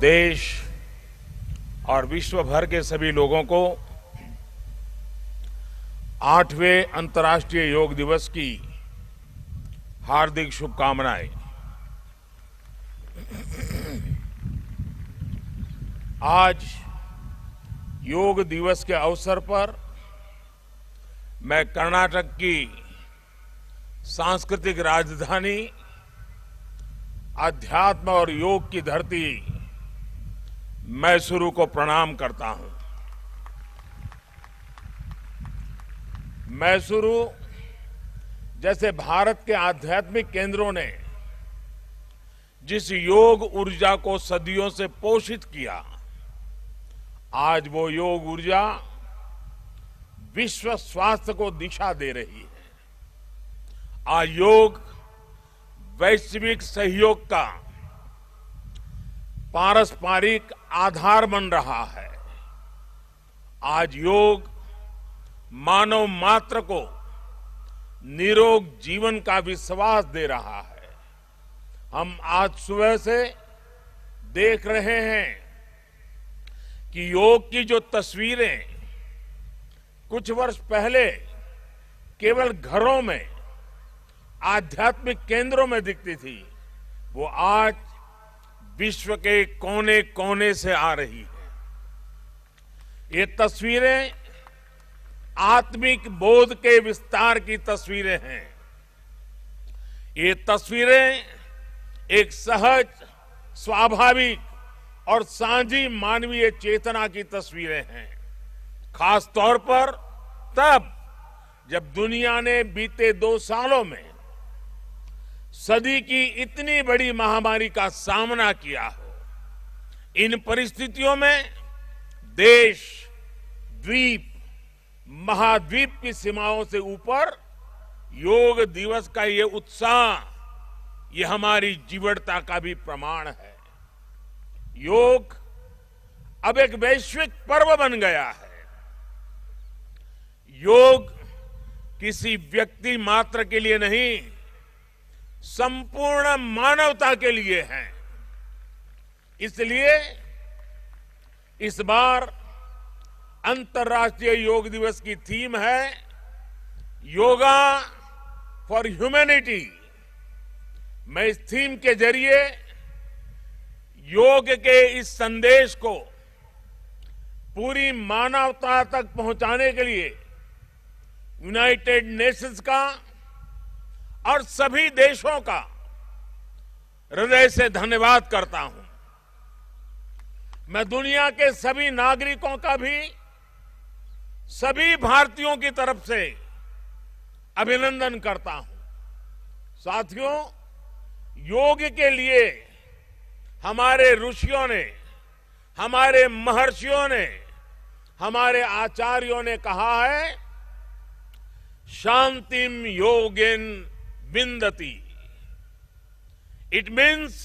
देश और विश्व भर के सभी लोगों को 8वें अंतर्राष्ट्रीय योग दिवस की हार्दिक शुभकामनाएं। आज योग दिवस के अवसर पर मैं कर्नाटक की सांस्कृतिक राजधानी, अध्यात्म और योग की धरती मैसूरू को प्रणाम करता हूं। मैसूरू जैसे भारत के आध्यात्मिक केंद्रों ने जिस योग ऊर्जा को सदियों से पोषित किया, आज वो योग ऊर्जा विश्व स्वास्थ्य को दिशा दे रही है। आज योग वैश्विक सहयोग का पारस्परिक आधार बन रहा है। आज योग मानव मात्र को निरोग जीवन का विश्वास दे रहा है। हम आज सुबह से देख रहे हैं कि योग की जो तस्वीरें कुछ वर्ष पहले केवल घरों में, आध्यात्मिक केंद्रों में दिखती थी, वो आज विश्व के कोने कोने से आ रही है। ये तस्वीरें आत्मिक बोध के विस्तार की तस्वीरें हैं। ये तस्वीरें एक सहज, स्वाभाविक और साझी मानवीय चेतना की तस्वीरें हैं। खास तौर पर तब जब दुनिया ने बीते 2 सालों में सदी की इतनी बड़ी महामारी का सामना किया हो। इन परिस्थितियों में देश, द्वीप, महाद्वीप की सीमाओं से ऊपर योग दिवस का ये उत्साह, ये हमारी जीवटता का भी प्रमाण है। योग अब एक वैश्विक पर्व बन गया है। योग किसी व्यक्ति मात्र के लिए नहीं, संपूर्ण मानवता के लिए है। इसलिए इस बार अंतर्राष्ट्रीय योग दिवस की थीम है योगा फॉर ह्यूमैनिटी। मैं इस थीम के जरिए योग के इस संदेश को पूरी मानवता तक पहुंचाने के लिए यूनाइटेड नेशंस का और सभी देशों का हृदय से धन्यवाद करता हूं। मैं दुनिया के सभी नागरिकों का भी सभी भारतीयों की तरफ से अभिनंदन करता हूं। साथियों, योग के लिए हमारे ऋषियों ने, हमारे महर्षियों ने, हमारे आचार्यों ने कहा है, शांतिम योगेन विंदति। It means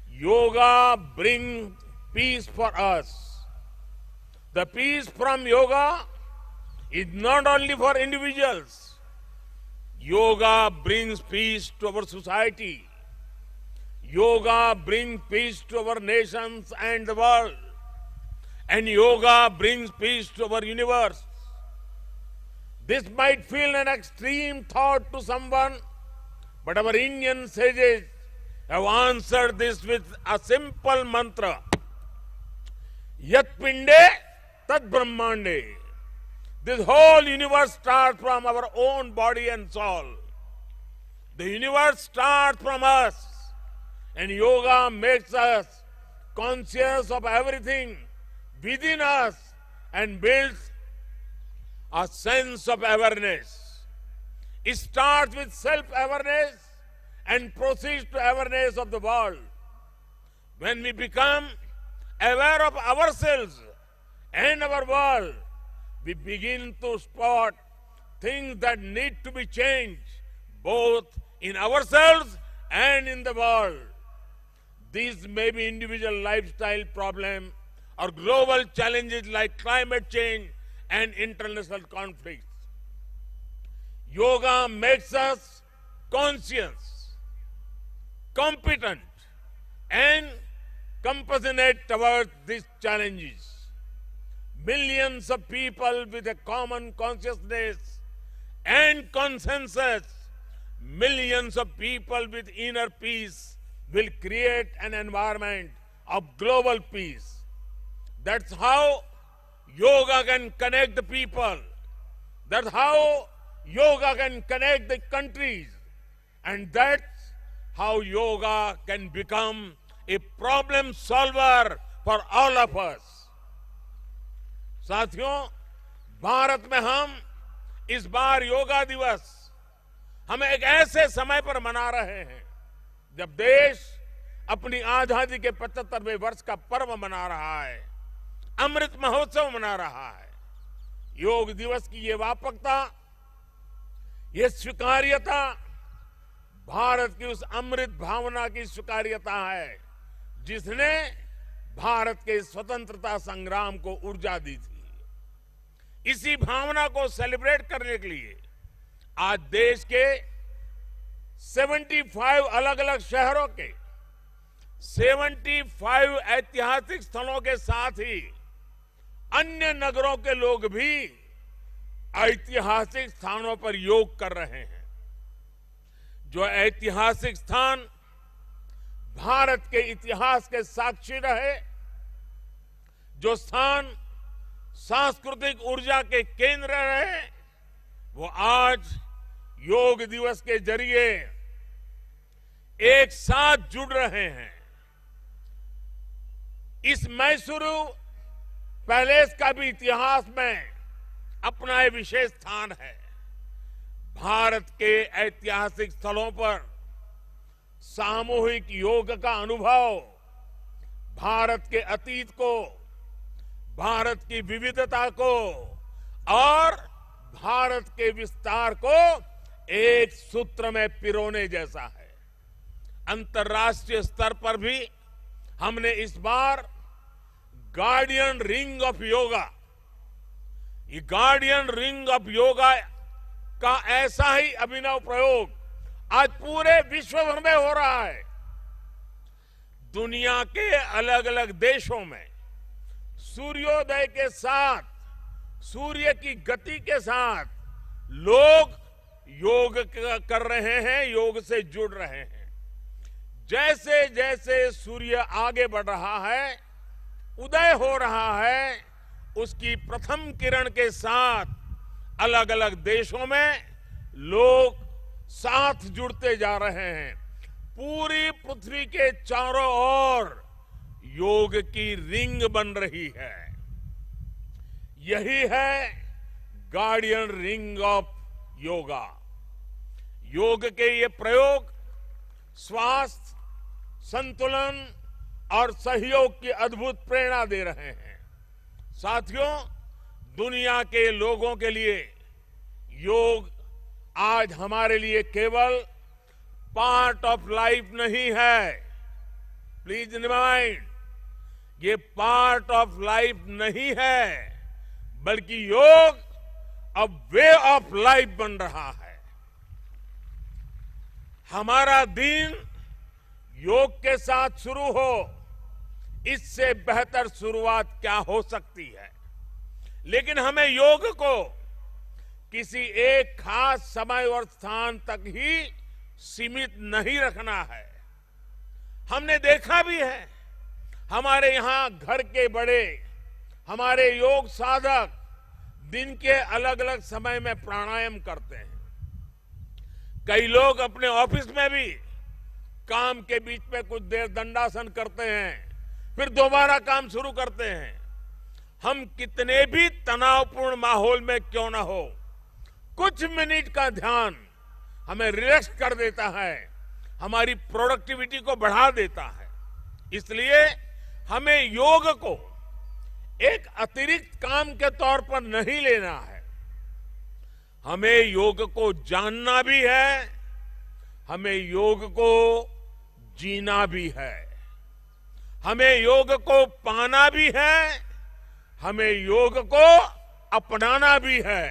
yoga brings peace for us. The peace from yoga is not only for individuals. Yoga brings peace to our society. Yoga brings peace to our nations and the world. And yoga brings peace to our universe. This might feel an extreme thought to someone, but our Indian sages have answered this with a simple mantra. Yat pinde tat brahmande. This whole universe starts from our own body and soul. The universe starts from us, and yoga makes us conscious of everything within us and builds a sense of awareness. It starts with self-awareness and proceeds to awareness of the world. When we become aware of ourselves and our world, we begin to spot things that need to be changed, both in ourselves and in the world. These may be individual lifestyle problems or global challenges like climate change and international conflicts. Yoga makes us conscious, competent, and compassionate towards these challenges. Millions of people with a common consciousness and consensus, millions of people with inner peace will create an environment of global peace. That's how yoga can connect the people. That's how yoga can connect the countries. And that's how yoga can become a problem solver for all of us. साथियों, भारत में हम इस बार योगा दिवस हम एक ऐसे समय पर मना रहे हैं जब देश अपनी आजादी के 75वें वर्ष का पर्व मना रहा है, अमृत महोत्सव मना रहा है। योग दिवस की ये व्यापकता, ये स्वीकार्यता भारत की उस अमृत भावना की स्वीकार्यता है जिसने भारत के स्वतंत्रता संग्राम को ऊर्जा दी थी। इसी भावना को सेलिब्रेट करने के लिए आज देश के 75 अलग अलग शहरों के 75 ऐतिहासिक स्थलों के साथ ही अन्य नगरों के लोग भी ऐतिहासिक स्थानों पर योग कर रहे हैं। जो ऐतिहासिक स्थान भारत के इतिहास के साक्षी रहे, जो स्थान सांस्कृतिक ऊर्जा के केंद्र रहे, वो आज योग दिवस के जरिए एक साथ जुड़ रहे हैं। इस मैसूरू पैलेस का भी इतिहास में अपना एक विशेष स्थान है। भारत के ऐतिहासिक स्थलों पर सामूहिक योग का अनुभव भारत के अतीत को, भारत की विविधता को और भारत के विस्तार को एक सूत्र में पिरोने जैसा है। अंतर्राष्ट्रीय स्तर पर भी हमने इस बार गार्डियन रिंग ऑफ योगा, ये गार्डियन रिंग ऑफ योगा का ऐसा ही अभिनव प्रयोग आज पूरे विश्व भर में हो रहा है। दुनिया के अलग अलग देशों में सूर्योदय के साथ, सूर्य की गति के साथ लोग योग कर रहे हैं, योग से जुड़ रहे हैं। जैसे जैसे सूर्य आगे बढ़ रहा है, उदय हो रहा है, उसकी प्रथम किरण के साथ अलग अलग देशों में लोग साथ जुड़ते जा रहे हैं। पूरी पृथ्वी के चारों ओर योग की रिंग बन रही है। यही है गार्डियन रिंग ऑफ योगा। योग के ये प्रयोग स्वास्थ्य, संतुलन और सहयोग की अद्भुत प्रेरणा दे रहे हैं। साथियों, दुनिया के लोगों के लिए योग आज हमारे लिए केवल पार्ट ऑफ लाइफ नहीं है। प्लीज रिमाइंड, ये पार्ट ऑफ लाइफ नहीं है, बल्कि योग अब वे ऑफ लाइफ बन रहा है। हमारा दिन योग के साथ शुरू हो, इससे बेहतर शुरुआत क्या हो सकती है। लेकिन हमें योग को किसी एक खास समय और स्थान तक ही सीमित नहीं रखना है। हमने देखा भी है, हमारे यहां घर के बड़े, हमारे योग साधक दिन के अलग अलग समय में प्राणायाम करते हैं। कई लोग अपने ऑफिस में भी काम के बीच में कुछ देर दंडासन करते हैं, फिर दोबारा काम शुरू करते हैं। हम कितने भी तनावपूर्ण माहौल में क्यों ना हो, कुछ मिनट का ध्यान हमें रिलैक्स कर देता है, हमारी प्रोडक्टिविटी को बढ़ा देता है। इसलिए हमें योग को एक अतिरिक्त काम के तौर पर नहीं लेना है। हमें योग को जानना भी है, हमें योग को जीना भी है। हमें योग को पाना भी है, हमें योग को अपनाना भी है,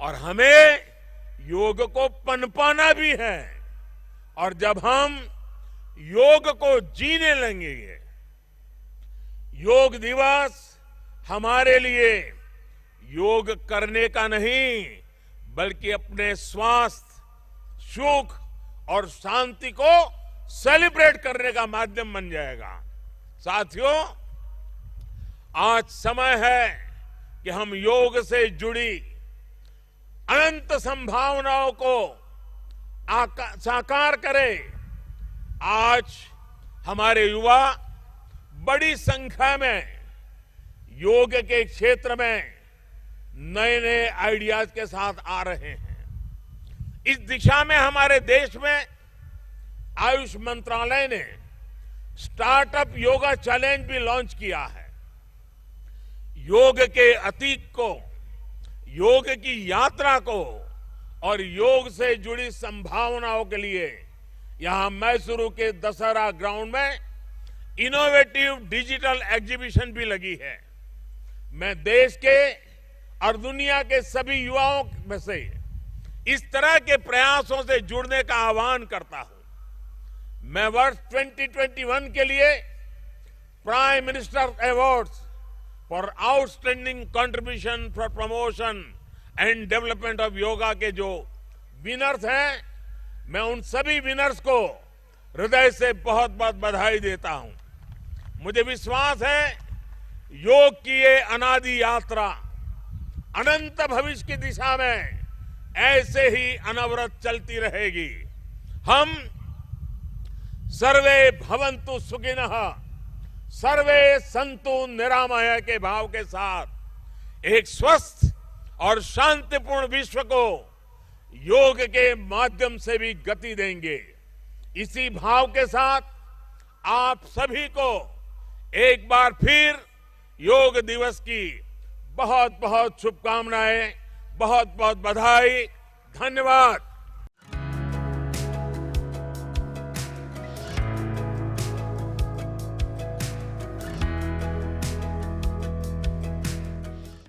और हमें योग को पनपाना भी है। और जब हम योग को जीने लगेंगे। योग दिवस हमारे लिए योग करने का नहीं, बल्कि अपने स्वास्थ्य, सुख और शांति को सेलिब्रेट करने का माध्यम बन जाएगा। साथियों, आज समय है कि हम योग से जुड़ी अनंत संभावनाओं को साकार करें। आज हमारे युवा बड़ी संख्या में योग के क्षेत्र में नए नए आइडियाज के साथ आ रहे हैं। इस दिशा में हमारे देश में आयुष मंत्रालय ने स्टार्टअप योगा चैलेंज भी लॉन्च किया है। योग के अतीत को, योग की यात्रा को और योग से जुड़ी संभावनाओं के लिए यहां मैसूरू के दशहरा ग्राउंड में इनोवेटिव डिजिटल एग्जीबिशन भी लगी है। मैं देश के और दुनिया के सभी युवाओं में से इस तरह के प्रयासों से जुड़ने का आह्वान करता हूं। मैं वर्ष 2021 के लिए prime minister awards for outstanding contribution for promotion and development of yoga के जो विनर्स हैं, मैं उन सभी विनर्स को हृदय से बहुत बहुत बधाई देता हूं। मुझे विश्वास है योग की ये अनादि यात्रा अनंत भविष्य की दिशा में ऐसे ही अनवरत चलती रहेगी। हम सर्वे भवन्तु सुखिनः, सर्वे सन्तु निरामय के भाव के साथ एक स्वस्थ और शांतिपूर्ण विश्व को योग के माध्यम से भी गति देंगे। इसी भाव के साथ आप सभी को एक बार फिर योग दिवस की बहुत बहुत शुभकामनाएं, बहुत बहुत बधाई, धन्यवाद।